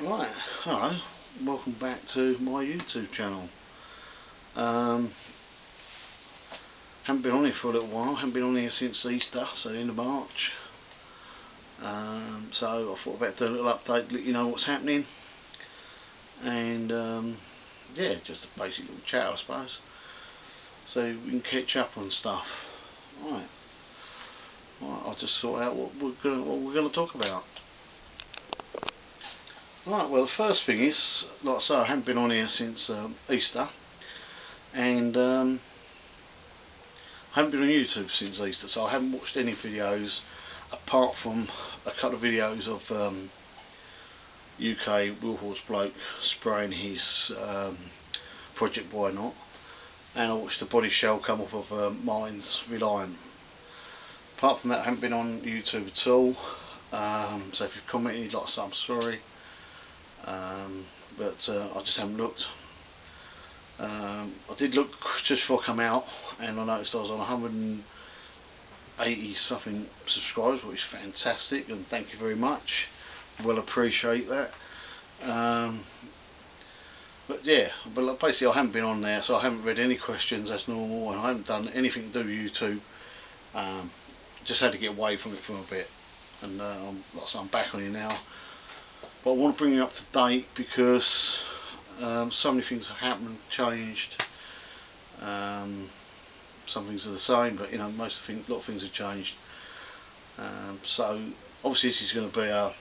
Right, hello, welcome back to my YouTube channel. Haven't been on here for a little while, haven't been on here since Easter, so the end of March. So I thought I'd better do a little update, let you know what's happening. And yeah, just a basic little chat I suppose, so we can catch up on stuff. Right, I'll just sort out what we're going to talk about. Right, well the first thing is, like I say, I haven't been on here since Easter, and I haven't been on YouTube since Easter, so I haven't watched any videos apart from a couple of videos of UK Wheelhorse bloke spraying his Project Why Not, and I watched the body shell come off of Mine's Reliant. Apart from that, I haven't been on YouTube at all, so if you've commented, like I say, I'm sorry. But I just haven't looked. I did look just before I come out, and I noticed I was on 180 something subscribers, which is fantastic, and thank you very much. Well appreciate that. But yeah, but basically I haven't been on there, so I haven't read any questions as normal, and I haven't done anything to do with YouTube. Just had to get away from it for a bit, and like I say, I'm back on here now. But I want to bring you up to date because so many things have happened, changed. Some things are the same, but you know, a lot of things have changed. So obviously this is going to be a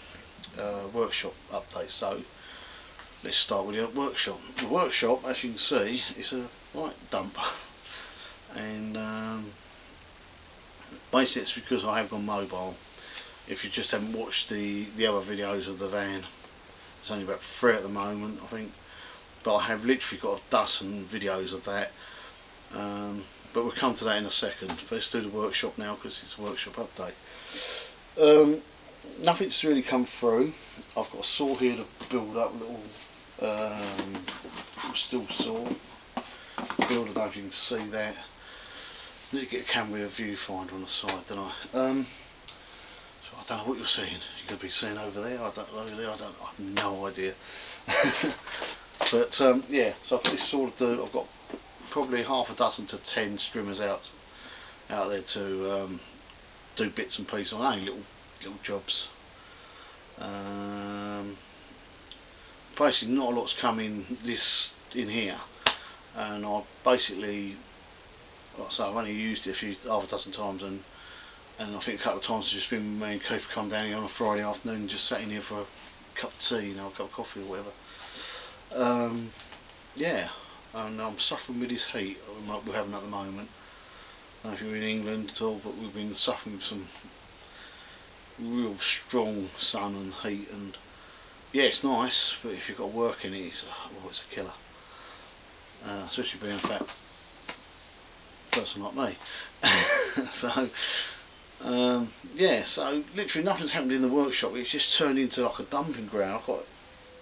workshop update. So let's start with the workshop. The workshop, as you can see, is a right dump, and basically it's because I have gone mobile. If you just haven't watched the other videos of the van, there's only about 3 at the moment, I think, but I have literally got a dozen videos of that. But we'll come to that in a second. Let's do the workshop now because it's a workshop update. Nothing's really come through. I've got a saw here to build up a little steel saw. Build, I don't know if you can see that. I need to get a camera with a viewfinder on the side, don't I? So I don't know what you're seeing. You could be seeing over there. I have no idea. But yeah, so I've got this sort of I've got probably half a dozen to 10 streamers out there to do bits and pieces on, only little jobs. Basically, not a lot's come in here, and I basically, like I say, I've only used it half a dozen times, and I think a couple of times it's just been me and Keith come down here on a Friday afternoon and just sat in here for a cup of tea, you know, a cup of coffee or whatever. Yeah, and I'm suffering with this heat we're having at the moment. I don't know if you're in England at all, but we've been suffering with some real strong sun and heat, and yeah, it's nice, but if you've got to work in it, it's a killer. Especially being a fat person like me. So yeah, so literally nothing's happened in the workshop. It's just turned into like a dumping ground. I've got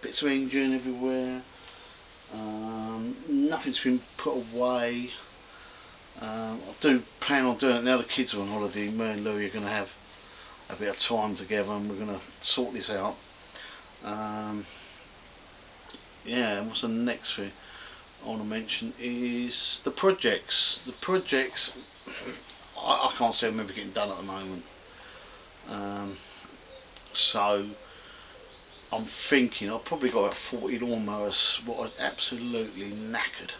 bits of engine everywhere. Nothing's been put away. I do plan on doing it now the kids are on holiday. Me and Louie are going to have a bit of time together, and we're going to sort this out. Yeah, what's the next thing I want to mention is the projects. The projects, I can't see them ever getting done at the moment. So I'm thinking I've probably got about 40 lawnmowers what are absolutely knackered.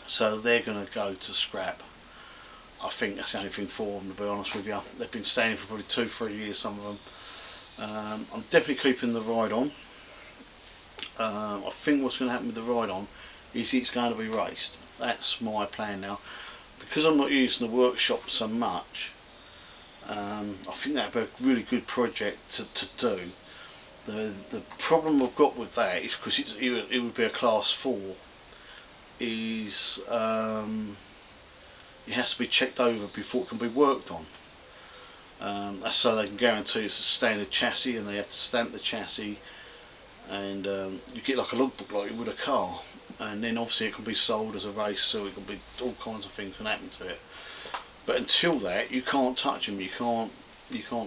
So they're going to go to scrap. I think that's the only thing for them, to be honest with you. They've been standing for probably 2-3 years, some of them. I'm definitely keeping the ride-on. I think what's going to happen with the ride-on is it's going to be raced. That's my plan now. Because I'm not using the workshop so much, I think that would be a really good project to do. The problem I've got with that is because it would be a class 4. Is it has to be checked over before it can be worked on. That's so they can guarantee it's a standard chassis, and they have to stamp the chassis, and you get like a logbook like you would a car, and then obviously it can be sold as a race, so it can be all kinds of things can happen to it. But until that, you can't touch them, you can't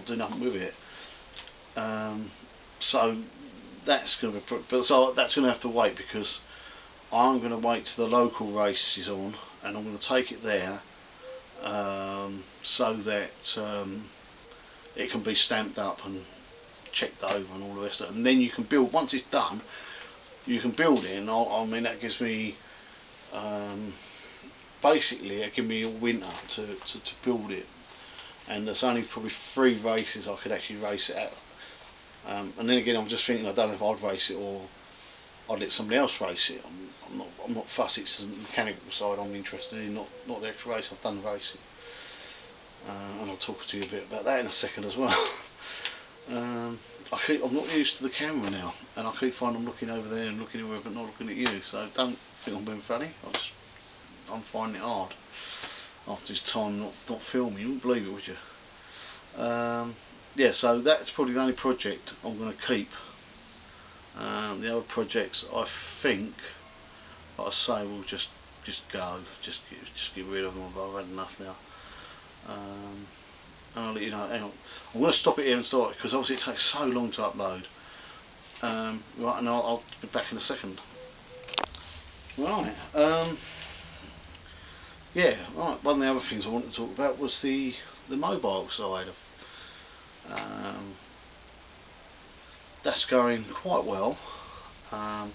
do nothing with it. So that's going to be, so that's going to have to wait, because I'm going to wait till the local race is on, and I'm going to take it there, so that it can be stamped up and checked over and all the rest of it, and then you can build. Once it's done, you can build it, and I mean, that gives me basically it gives me a winter to build it, and there's only probably 3 races I could actually race it at, and then again I'm just thinking, I don't know if I'd race it or I'd let somebody else race it. I'm not fussed. It's the mechanical side I'm interested in, not the actual race. I've done the racing, and I'll talk to you a bit about that in a second as well. I'm not used to the camera now, and I keep finding I'm looking over there and looking everywhere but not looking at you, so don't think I'm being funny. I'm finding it hard after this time not filming. You wouldn't believe it, would you? Yeah, so that's probably the only project I'm going to keep. The other projects, I think, like I say, will just go, just get rid of them. I've had enough now. And I'll let you know. Hang on, I'm going to stop it here and start, because obviously it takes so long to upload. Right, and I'll be back in a second. Right. Yeah. Right. One of the other things I wanted to talk about was the mobile side of. That's going quite well. I've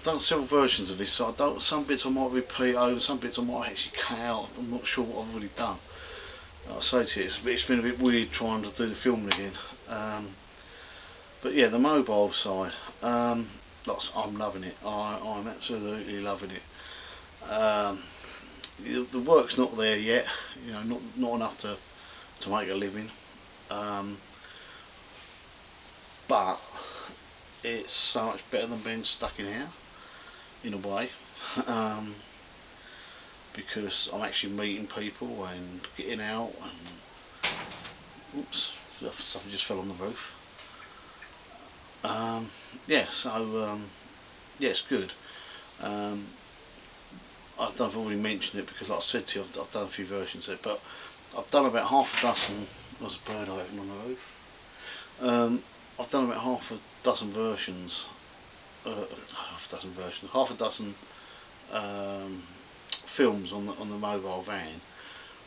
done several versions of this, so some bits I might repeat over, some bits I might actually cut out. I'm not sure what I've already done. Like I say to you, it's been a bit weird trying to do the filming again. But yeah, the mobile side, I'm loving it. I'm absolutely loving it. The work's not there yet, you know, not enough to make a living. But it's so much better than being stuck in here, in a way, because I'm actually meeting people and getting out, and oops, something just fell on the roof. Yeah, so yeah, it's good. I don't know if I've already mentioned it, because like I said to you, I've done a few versions of it, but I've done about half a dozen. There's a bird open on the roof. I've done about half a dozen versions, half a dozen films on the mobile van.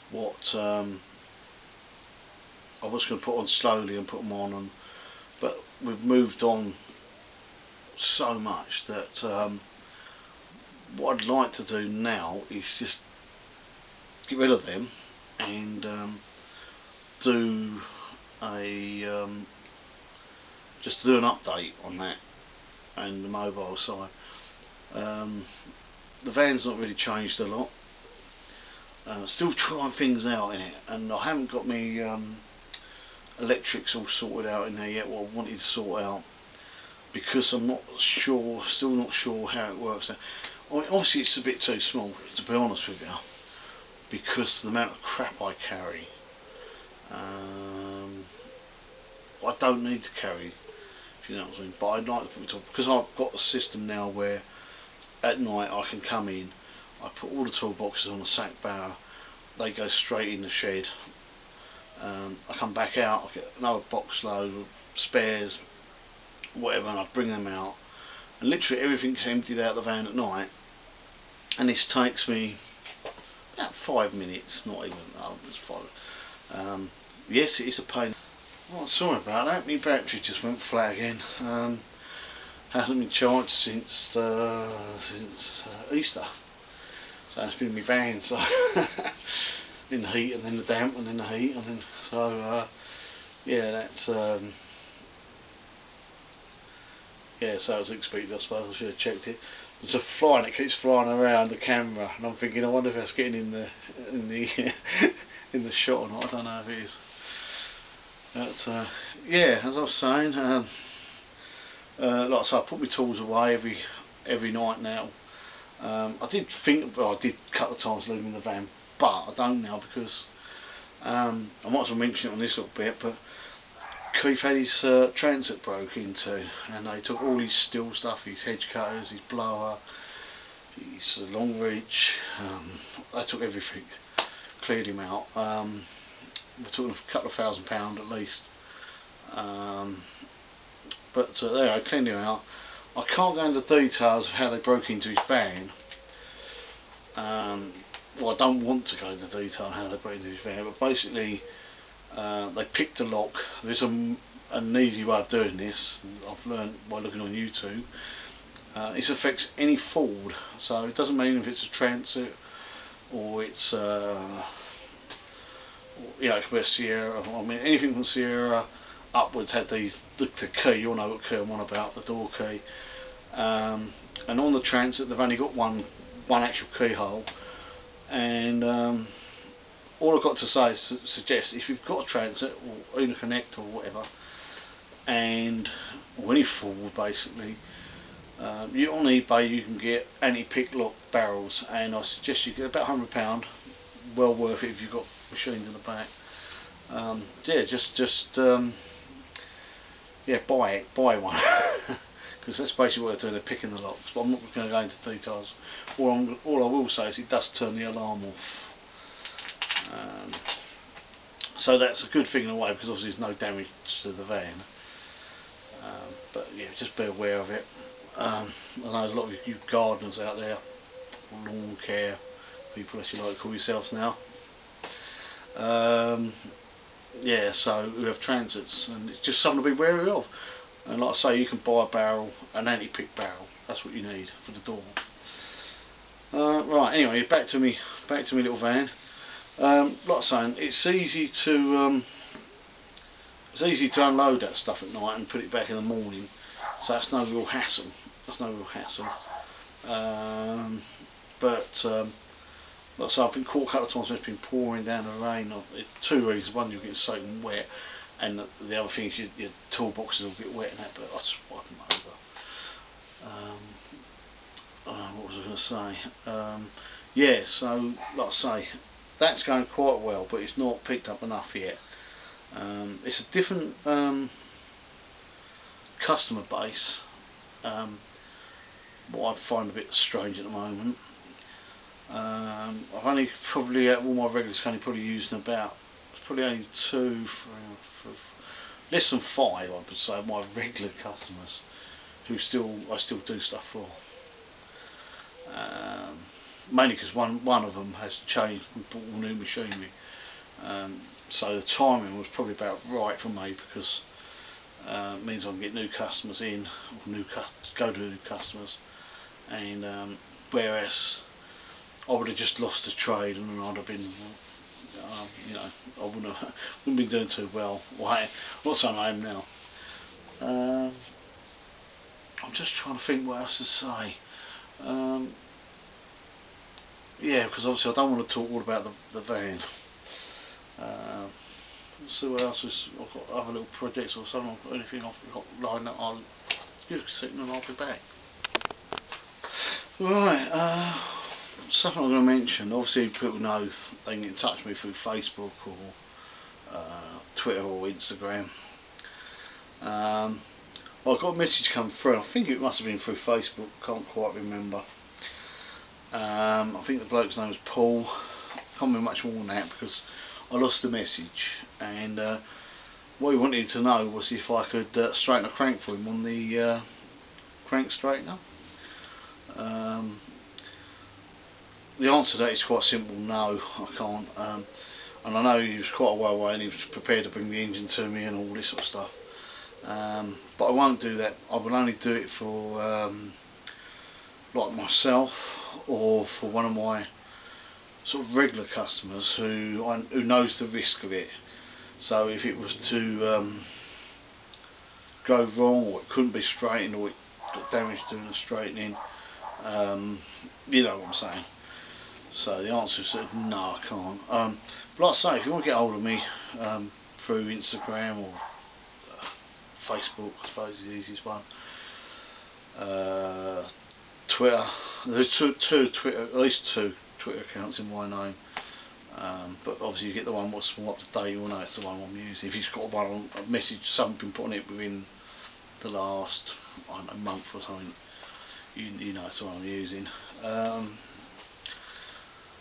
What I was going to put on slowly and put them on, but we've moved on so much that what I'd like to do now is just get rid of them and do just do an update on that and the mobile side. The van's not really changed a lot. Still trying things out in it, and I haven't got my electrics all sorted out in there yet, what I wanted to sort out, because I'm not sure, still not sure how it works. I mean, obviously it's a bit too small, to be honest with you, because of the amount of crap I carry. I don't need to carry, if you know what I mean, but I'd like to put it on, because I've got a system now where at night I can come in, I put all the toolboxes on a sack barrow, they go straight in the shed. I come back out, I get another box load of spares, whatever, and I bring them out, and literally everything's emptied out of the van at night, and this takes me about 5 minutes, not even, it's 5. Yes, it is a pain. Oh, sorry about that, my battery just went flat again. Hasn't been charged since Easter, so it's been in my van, so in the heat and then the damp and then the heat and then, so yeah, that's yeah, so as expected, I suppose. I should have checked it. There's a fly and it keeps flying around the camera, and I'm thinking, I wonder if that's getting in the in the shot or not. I don't know if it is. But yeah, as I was saying, like I said, I put my tools away every night now. I did think, well, I did a couple of times leaving the van, but I don't now, because I might as well mention it on this little bit, but Keith had his transit broke into, and they took all his steel stuff, his hedge cutters, his blower, his long reach, they took everything, cleared him out. We're talking a couple of £1,000 at least, But there I cleaned him out. I can't go into details of how they broke into his van. Well, I don't want to go into detail how they broke into his van, but basically they picked a lock. There's an easy way of doing this. I've learned by looking on YouTube. This affects any Ford, so it doesn't mean if it's a Transit or it's you know, it could be a Sierra. I mean, anything from Sierra upwards had the key. You'll know what key I'm on about, the door key. And on the Transit they've only got one actual keyhole, and all I've got to say is suggest if you've got a Transit or even a Connect or whatever, and or any Ford basically, you on eBay you can get anti-pick lock barrels, and I suggest you get about £100, well worth it if you've got machines in the back. Yeah, yeah, buy one. Because that's basically what they're doing, they're picking the locks, but I'm not going to go into details. All I will say is it does turn the alarm off. So that's a good thing in a way, because obviously there's no damage to the van. But yeah, just be aware of it. I know there's a lot of you gardeners out there, lawn care people as you like to call yourselves now. Yeah, so we have Transits, and it's just something to be wary of. And like I say, you can buy a barrel, an anti-pick barrel. That's what you need for the door. Right. Anyway, back to me little van. Like I was saying, it's easy to unload that stuff at night and put it back in the morning. So that's no real hassle. Like I say, I've been caught a couple of times when it's been pouring down the rain. Two reasons: one, you're getting soaking wet, and the other thing is your toolboxes will get wet and that. But I just wipe them over. What was I going to say? Yeah, so like I say, that's going quite well, but it's not picked up enough yet. It's a different customer base. What I find a bit strange at the moment. I've only probably, out of all my regulars, probably using about, it's probably only 2, 3, 4, less than 5 I would say, of my regular customers who I still do stuff for. Mainly because one of them has changed and bought all new machinery, so the timing was probably about right for me, because it means I can get new customers in, or go to new customers, and whereas I would have just lost the trade, and then I'd have been, you know, I wouldn't been doing too well. Well, not saying I am now. I'm just trying to think what else to say. Yeah, because obviously I don't want to talk all about the van. Let's see what else I've got, other little projects or something. I've got anything I've got lined up. I'll give a second and I'll be back. Right. Something I'm going to mention. Obviously people know they can get in touch with me through Facebook or Twitter or Instagram. I got a message come through. I think it must have been through Facebook. Can't quite remember. I think the bloke's name was Paul. Can't remember much more than that because I lost the message. And what he wanted to know was if I could straighten a crank for him on the crank straightener. The answer to that is quite simple: no, I can't. And I know he was quite a while away and he was prepared to bring the engine to me and all this sort of stuff. But I won't do that. I will only do it for like myself, or for one of my sort of regular customers who knows the risk of it. So if it was to go wrong, or it couldn't be straightened, or it got damaged during the straightening, you know what I'm saying. So the answer is no, I can't. But like I say, if you want to get hold of me through Instagram or Facebook, I suppose is the easiest one. Twitter. There's at least two Twitter accounts in my name. But obviously you get the one what's more up to date. You'll know it's the one I'm using. If you've got one on a message, someone's been putting it within the last, I don't know, month or something, you know it's the one I'm using.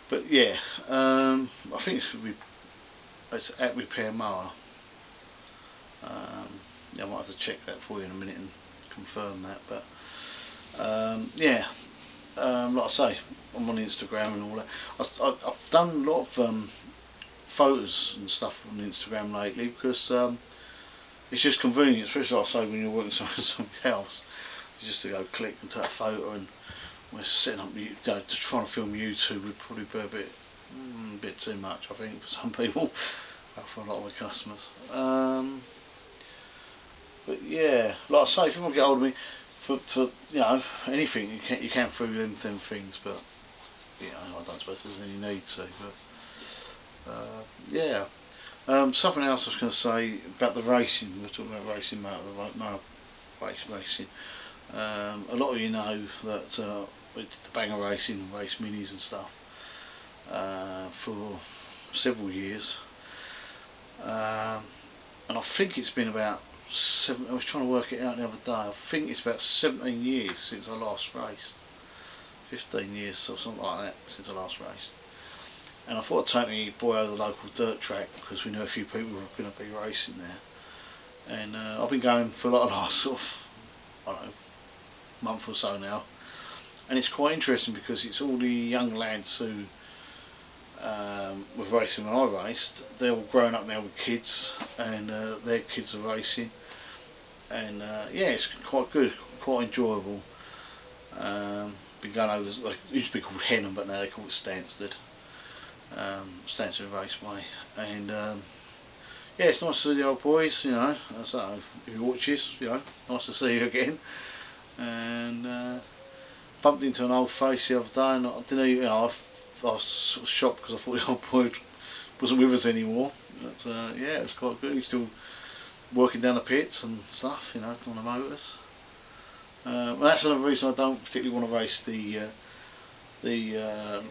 But yeah, I think it's at Repair Mower. yeah, I might have to check that for you in a minute and confirm that. But yeah, like I say, I'm on Instagram and all that. I've done a lot of photos and stuff on Instagram lately because it's just convenient, especially like I say when you're working something else, just to go click and take a photo. And we're setting up, to try and film YouTube would probably be a bit too much, I think, for some people, for a lot of the customers. But yeah, like I say, if you want to get hold of me for you know, anything, you can through them things. But you know, I don't suppose there's any need to. But yeah. Something else I was going to say about the racing. We were talking about racing, racing. A lot of you know that we did the banger racing, race minis and stuff for several years, and I think it's been about I was trying to work it out the other day. I think it's about 17 years since I last raced, 15 years or something like that since I last raced. And I thought I'd take my boy over the local dirt track because we knew a few people were going to be racing there. And I've been going for like the last sort of, I don't know, month or so now. And it's quite interesting because it's all the young lads who were racing when I raced. They're all grown up now with kids, and their kids are racing. And yeah, it's quite good, quite enjoyable. Been going over, like, it used to be called Henham, but now they call it Stansted. Stansted Raceway, and yeah, it's nice to see the old boys, you know. So if you watch this, you know, nice to see you again. And bumped into an old face the other day, and I didn't even, you know, I was sort of shocked because I thought the old boy wasn't with us anymore. But yeah, it was quite good. He's still working down the pits and stuff, you know, on the motors. Well, that's another reason I don't particularly want to race the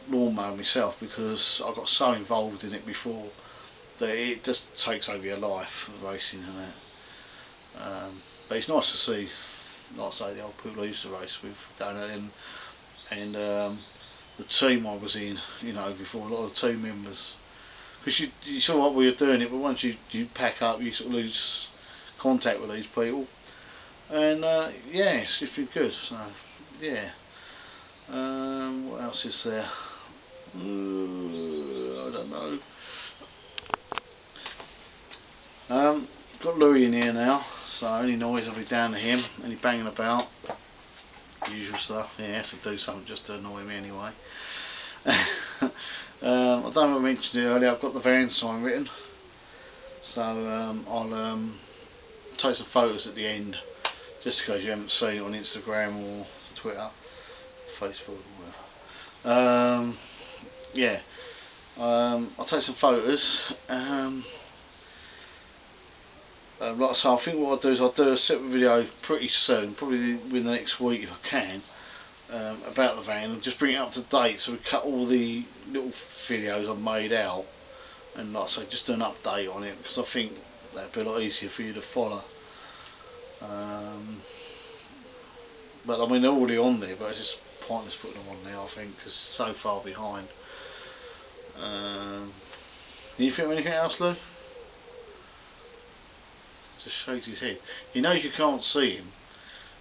lawnmower myself, because I got so involved in it before that it just takes over your life, racing and that. But it's nice to see, like I say, the old people I used to race with going at them, and the team I was in, you know, before, a lot of the team members, because you saw what we were doing it, but once you pack up, you sort of lose contact with these people. And yeah, it's been good. So yeah. What else is there? I don't know. Got Louis in here now, so any noise will be down to him. Any banging about, usual stuff. Yeah, he has to do something just to annoy me anyway. I don't know if I mentioned it earlier. I've got the van sign written, so I'll take some photos at the end, just in case you haven't seen it on Instagram or Twitter, Facebook, or whatever. Yeah, I'll take some photos. Like I say, I think what I'll do is I'll do a separate video pretty soon, probably within the next week if I can, about the van, and just bring it up to date. So we cut all the little videos I've made out, and like I say, just do an update on it, because I think that'd be a lot easier for you to follow. But I mean, they're already on there, but it's just pointless putting them on now, I think, because it's so far behind. You think of anything else, Lou? Just shakes his head. He knows you can't see him,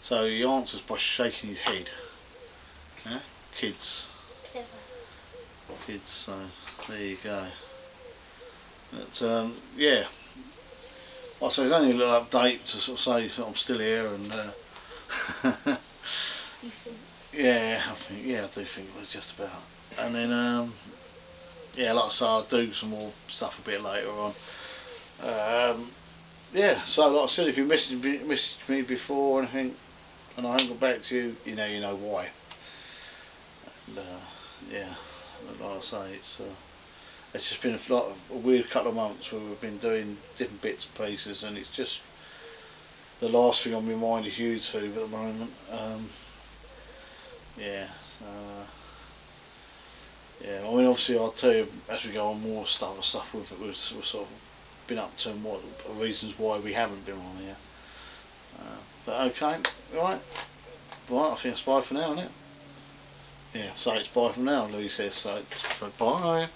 so he answers by shaking his head. Yeah? Kids. Clever. Kids, so there you go. But yeah. Like I say, it's only a little update to sort of say that I'm still here, and yeah, I do think it was just about. And then yeah, like I say, I'll do some more stuff a bit later on. Yeah, so like I said, if you messaged me before or anything and I haven't got back to you, you know why. And yeah, like I say, it's just been a weird couple of months where we've been doing different bits and pieces, and it's just the last thing on my mind is YouTube at the moment. Yeah, so yeah, I mean, obviously I'll tell you as we go on more stuff we've sort of been up to, and what reasons why we haven't been on here. But okay, right, I think it's bye for now, isn't it? Yeah, so it's bye from now, Louis says, so bye.